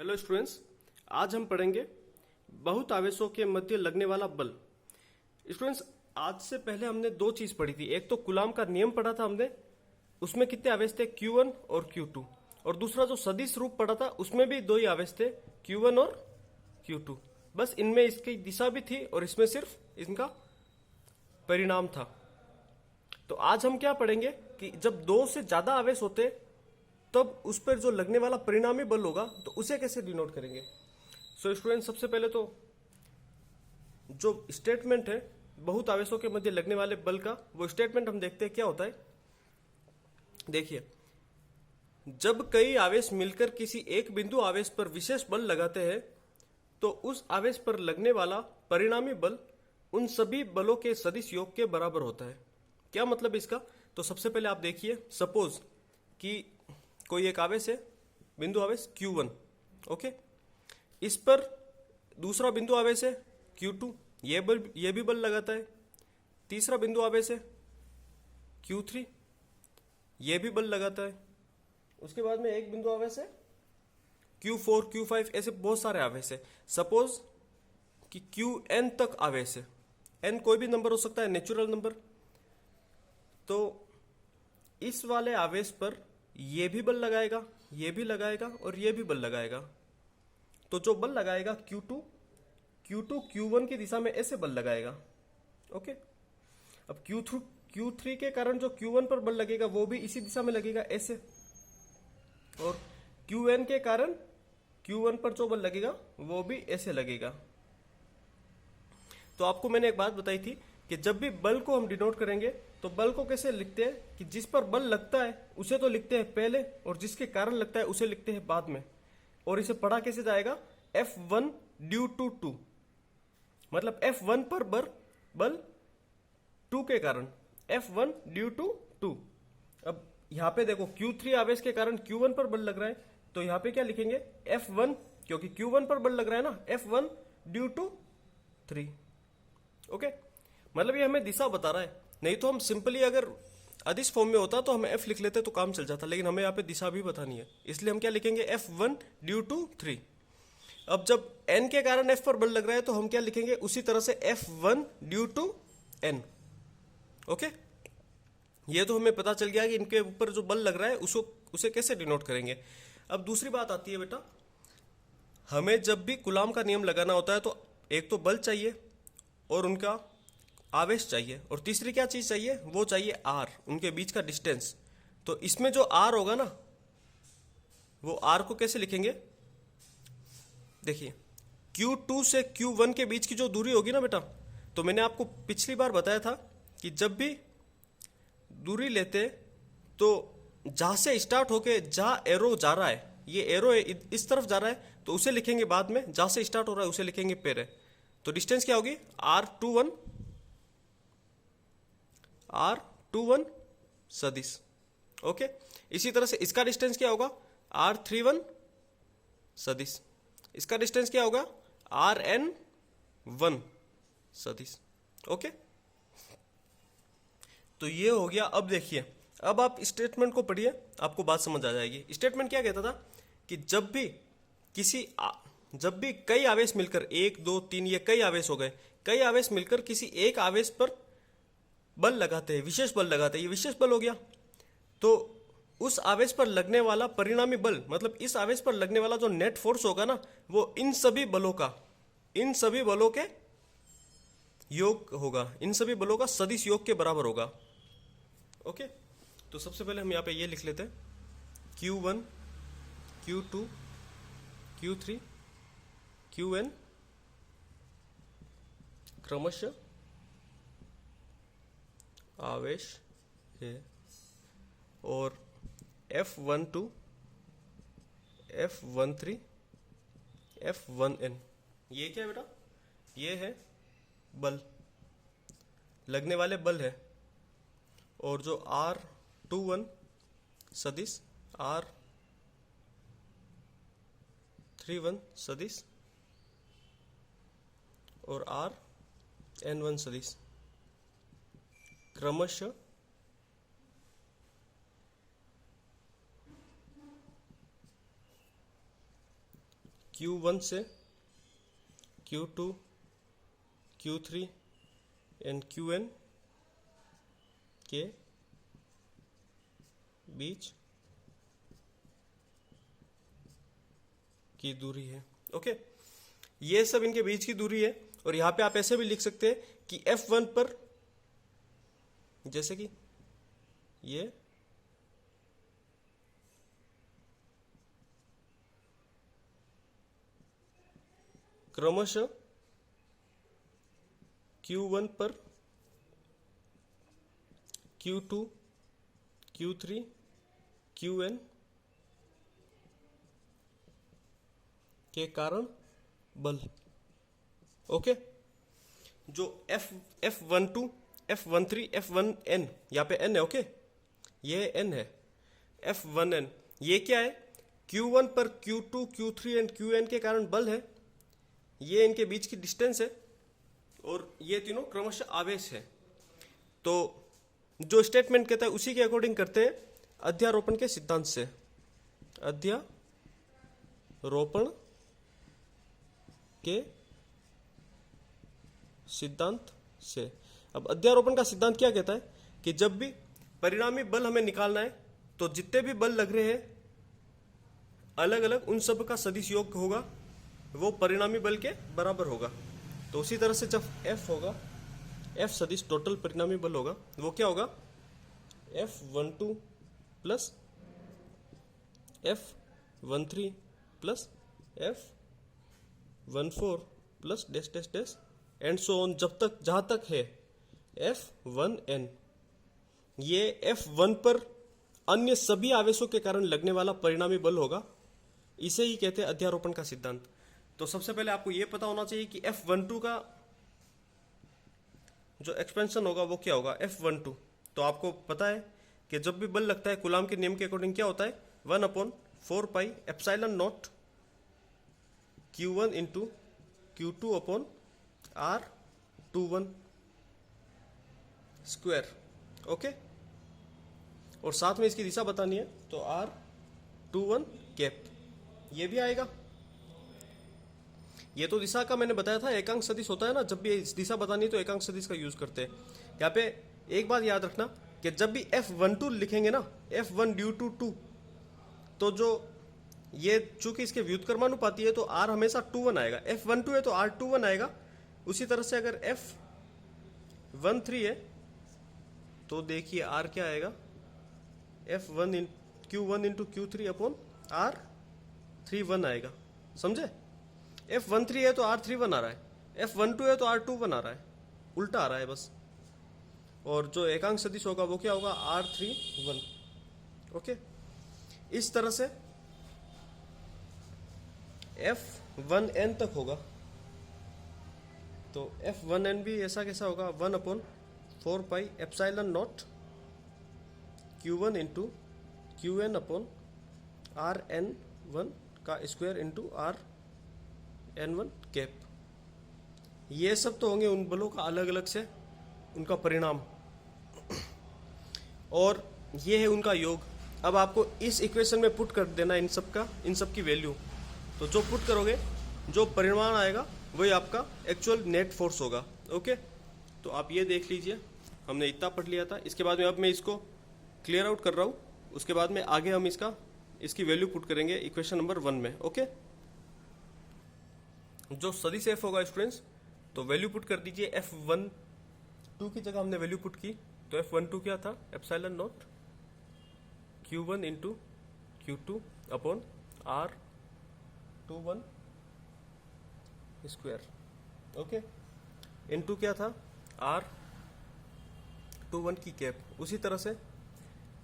Hello students, आज हम पढ़ेंगे बहुत आवेशों के मध्य लगने वाला बल। स्टूडेंट्स, आज से पहले हमने दो चीज पढ़ी थी। एक तो कूलाम का नियम पढ़ा था हमने, उसमें कितने आवेश थे, Q1 और Q2। और दूसरा जो सदिश रूप पढ़ा था उसमें भी दो ही आवेश थे, Q1 और Q2। बस इनमें इसकी दिशा भी थी और इसमें सिर्फ इनका परिणाम था। तो आज हम क्या पढ़ेंगे कि जब दो से ज्यादा आवेश होते तब उस पर जो लगने वाला परिणामी बल होगा तो उसे कैसे डिनोट करेंगे। सो स्टूडेंट, सबसे पहले तो जो स्टेटमेंट है बहुत आवेशों के मध्य लगने वाले बल का, वो स्टेटमेंट हम देखते हैं क्या होता है। देखिए, जब कई आवेश मिलकर किसी एक बिंदु आवेश पर विशेष बल लगाते हैं तो उस आवेश पर लगने वाला परिणामी बल उन सभी बलों के सदिश योग के बराबर होता है। क्या मतलब इसका? तो सबसे पहले आप देखिए, सपोज कि कोई एक आवेश है, बिंदु आवेश Q1, ओके। इस पर दूसरा बिंदु आवेश है Q2, ये भी बल लगाता है। तीसरा बिंदु आवेश है Q3, ये भी बल लगाता है। उसके बाद में एक बिंदु आवेश है Q4, Q5, ऐसे बहुत सारे आवेश है। सपोज कि Qn तक आवेश है, n कोई भी नंबर हो सकता है, नेचुरल नंबर। तो इस वाले आवेश पर ये भी बल लगाएगा, ये भी लगाएगा और ये भी बल लगाएगा। तो जो बल लगाएगा Q2 Q1 की दिशा में ऐसे बल लगाएगा, ओके। अब Q3 के कारण जो Q1 पर बल लगेगा वो भी इसी दिशा में लगेगा, ऐसे। और Qn के कारण Q1 पर जो बल लगेगा वो भी ऐसे लगेगा। तो आपको मैंने एक बात बताई थी कि जब भी बल को हम डिनोट करेंगे तो बल को कैसे लिखते हैं कि जिस पर बल लगता है उसे तो लिखते हैं पहले और जिसके कारण लगता है उसे लिखते हैं बाद में। और इसे पढ़ा कैसे जाएगा, F1 ड्यू टू 2, मतलब F1 पर बल 2 के कारण, F1 ड्यू टू 2। अब यहाँ पे देखो, Q3 आवेश के कारण Q1 पर बल लग रहा है, तो यहाँ पे क्या लिखेंगे, F1, क्योंकि Q1 पर बल लग रहा है ना, F1 ड्यू टू 3, ओके। मतलब ये हमें दिशा बता रहा है। नहीं तो हम सिंपली अगर अदिश फॉर्म में होता तो हम F लिख लेते तो काम चल जाता, लेकिन हमें यहाँ पे दिशा भी बतानी है, इसलिए हम क्या लिखेंगे, F1 ड्यू टू 3। अब जब n के कारण F पर बल लग रहा है तो हम क्या लिखेंगे, उसी तरह से F1 due to n, okay. ये तो हमें पता चल गया कि इनके ऊपर जो बल लग रहा है उसे कैसे डिनोट करेंगे। अब दूसरी बात आती है बेटा, हमें जब भी कूलाम का नियम लगाना होता है तो एक तो बल चाहिए और उनका आवेश चाहिए, और तीसरी क्या चीज चाहिए, वो चाहिए R, उनके बीच का डिस्टेंस। तो इसमें जो R होगा ना, वो R को कैसे लिखेंगे, देखिए, Q2 से Q1 के बीच की जो दूरी होगी ना बेटा, तो मैंने आपको पिछली बार बताया था कि जब भी दूरी लेते तो जहां से स्टार्ट होके जहां एरो जा रहा है, ये एरो इस तरफ जा रहा है तो उसे लिखेंगे बाद में, जहां से स्टार्ट हो रहा है उसे लिखेंगे पहले। तो डिस्टेंस क्या होगी, R21 सदिश, ओके। इसी तरह से इसका डिस्टेंस क्या होगा, R31 सदिश। इसका डिस्टेंस क्या होगा, RN1 सदिश, ओके। तो ये हो गया। अब देखिए, अब आप स्टेटमेंट को पढ़िए, आपको बात समझ आ जाएगी। स्टेटमेंट क्या कहता था कि जब भी कई आवेश मिलकर, 1 2 3, ये कई आवेश हो गए, कई आवेश मिलकर किसी एक आवेश पर बल लगाते हैं, विशेष बल लगाते हैं, ये विशेष बल हो गया। तो उस आवेश पर लगने वाला परिणामी बल, मतलब इस आवेश पर लगने वाला जो नेट फोर्स होगा ना, वो इन सभी बलों के योग होगा, इन सभी बलों का सदिश योग के बराबर होगा, ओके। तो सबसे पहले हम यहाँ पे ये लिख लेते हैं, Q1 Q2 Q3 Qn क्रमशः आवेश है, और F12 F13 F1n, ये क्या है बेटा, ये है बल, लगने वाले बल है। और जो R21 सदिश, R31 सदिश और RN1 सदिश क्रमशः Q1 से Q2 Q3 एंड Qn के बीच की दूरी है। ओके, ये सब इनके बीच की दूरी है। और यहां पे आप ऐसे भी लिख सकते हैं कि F1 पर, जैसे कि ये क्रमशः Q1 पर Q2 Q3 Qn के कारण बल। ओके, जो F12 F13 F1n, यहाँ पे n है। ओके, ये n है, F1n। ये क्या है? Q1 पर Q2 Q3 एंड Qn के कारण बल है। ये इनके बीच की डिस्टेंस है और ये तीनों क्रमशः आवेश है। तो जो स्टेटमेंट कहता है उसी के अकॉर्डिंग करते हैं अध्यारोपण के सिद्धांत से। अध्यारोपण के सिद्धांत से। अब अध्यारोपण का सिद्धांत क्या कहता है कि जब भी परिणामी बल हमें निकालना है तो जितने भी बल लग रहे हैं अलग अलग, उन सब का सदिश योग होगा, वो परिणामी बल के बराबर होगा। तो उसी तरह से जब F होगा, F सदिश टोटल परिणामी बल होगा, वो क्या होगा? F12 plus F13 plus F14 plus dash dash dash and so on, जब तक जहां तक है F1n। ये F1 पर अन्य सभी आवेशों के कारण लगने वाला परिणामी बल होगा। इसे ही कहते हैं अध्यारोपण का सिद्धांत। तो सबसे पहले आपको यह पता होना चाहिए कि F12 का जो एक्सपेंशन होगा वो क्या होगा? F12। तो आपको पता है कि जब भी बल लगता है कूलाम के नियम के अकॉर्डिंग क्या होता है? 1/4 pi epsilon not Q1 into Q2 upon R21 square. Okay, और साथ में इसकी दिशा बतानी है तो R21 कैप, ये भी आएगा। ये तो दिशा का मैंने बताया था, एकांक सदिश होता है ना, जब भी इस दिशा बतानी है तो एकांक सदिश का यूज करते हैं। यहाँ पे एक बात याद रखना कि जब भी F12 लिखेंगे ना, F1 ड्यू टू 2, तो जो ये चूंकि इसके व्युत्क्रमानुपाती है तो R हमेशा 21 आएगा। F12 है तो R21 आएगा। उसी तरह से अगर F13 है तो देखिए R क्या आएगा? F1 इन Q1 into Q3 upon R31 आएगा। समझे? F13 है तो R31 आ रहा है, F12 है तो R21 आ रहा है, उल्टा आ रहा है बस। और जो एकांक सदिश होगा वो क्या होगा? R31। ओके, इस तरह से F1n तक होगा। तो F1n भी ऐसा कैसा होगा? 1/4 pi epsilon not Q1 into Qn upon Rn1 का स्क्वायर इंटू Rn1 कैप। ये सब तो होंगे उन बलों का अलग अलग से उनका परिणाम, और ये है उनका योग। अब आपको इस इक्वेशन में पुट कर देना इन सब की वैल्यू। तो जो पुट करोगे, जो परिमाण आएगा वही आपका एक्चुअल नेट फोर्स होगा। ओके, तो आप ये देख लीजिए, हमने इतना पढ़ लिया था। इसके बाद में अब मैं इसको क्लियर आउट कर रहा हूँ, उसके बाद में आगे हम इसकी वैल्यू पुट करेंगे इक्वेशन नंबर 1 में। ओके, जो सदिश F होगा स्टूडेंट्स, तो वैल्यू पुट कर दीजिए। F12 की जगह हमने वैल्यू पुट की, तो F12 क्या था? Epsilon not Q1 into Q2 upon R21 square. Okay, into क्या था? R21 की कैप। उसी तरह से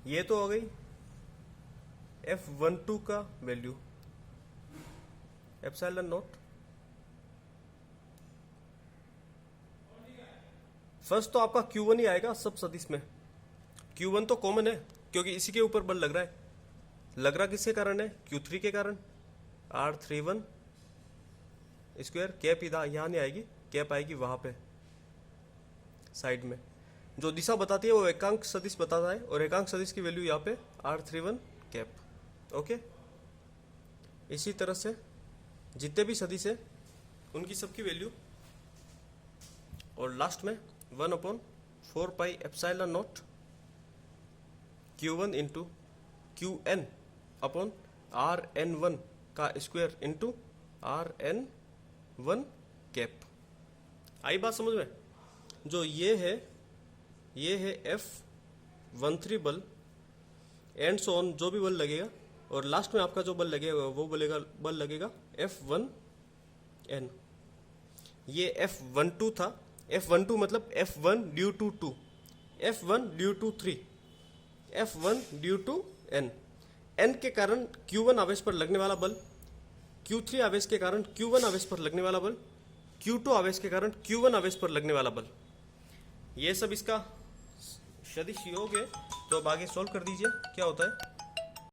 ये तो हो गई F12 का वैल्यू, एप्सिलॉन नॉट। फर्स्ट तो आपका Q1 ही आएगा सब सदिश में। Q1 तो कॉमन है क्योंकि इसी के ऊपर बल लग रहा है। लग रहा किसके कारण है? Q3 के कारण, R31 स्क्वायर। कैप इधर यहाँ नहीं आएगी, कैप आएगी वहां पे साइड में। जो दिशा बताती है वो एकांक सदिश बताता है, और एकांक सदिश की वैल्यू यहाँ पे R31 कैप। ओके, इसी तरह से जितने भी सदिश है उनकी सबकी वैल्यू, और लास्ट में 1/4πε0 Q1 into Qn upon Rn1 का स्क्वायर इंटू Rn1 कैप। आई बात समझ में? जो ये है F13 बल एंड सो ऑन, जो भी बल लगेगा, और लास्ट में आपका जो बल लगेगा वो बल लगेगा F1n। ये F12 था, F12 मतलब F1 due to 2, F1 due to 3, F1 due to n। n के कारण Q1 आवेश पर लगने वाला बल, Q3 आवेश के कारण Q1 आवेश पर लगने वाला बल, Q2 आवेश के कारण Q1 आवेश पर लगने वाला बल। ये सब इसका सदिश योग है। तो अब आगे सॉल्व कर दीजिए क्या होता है।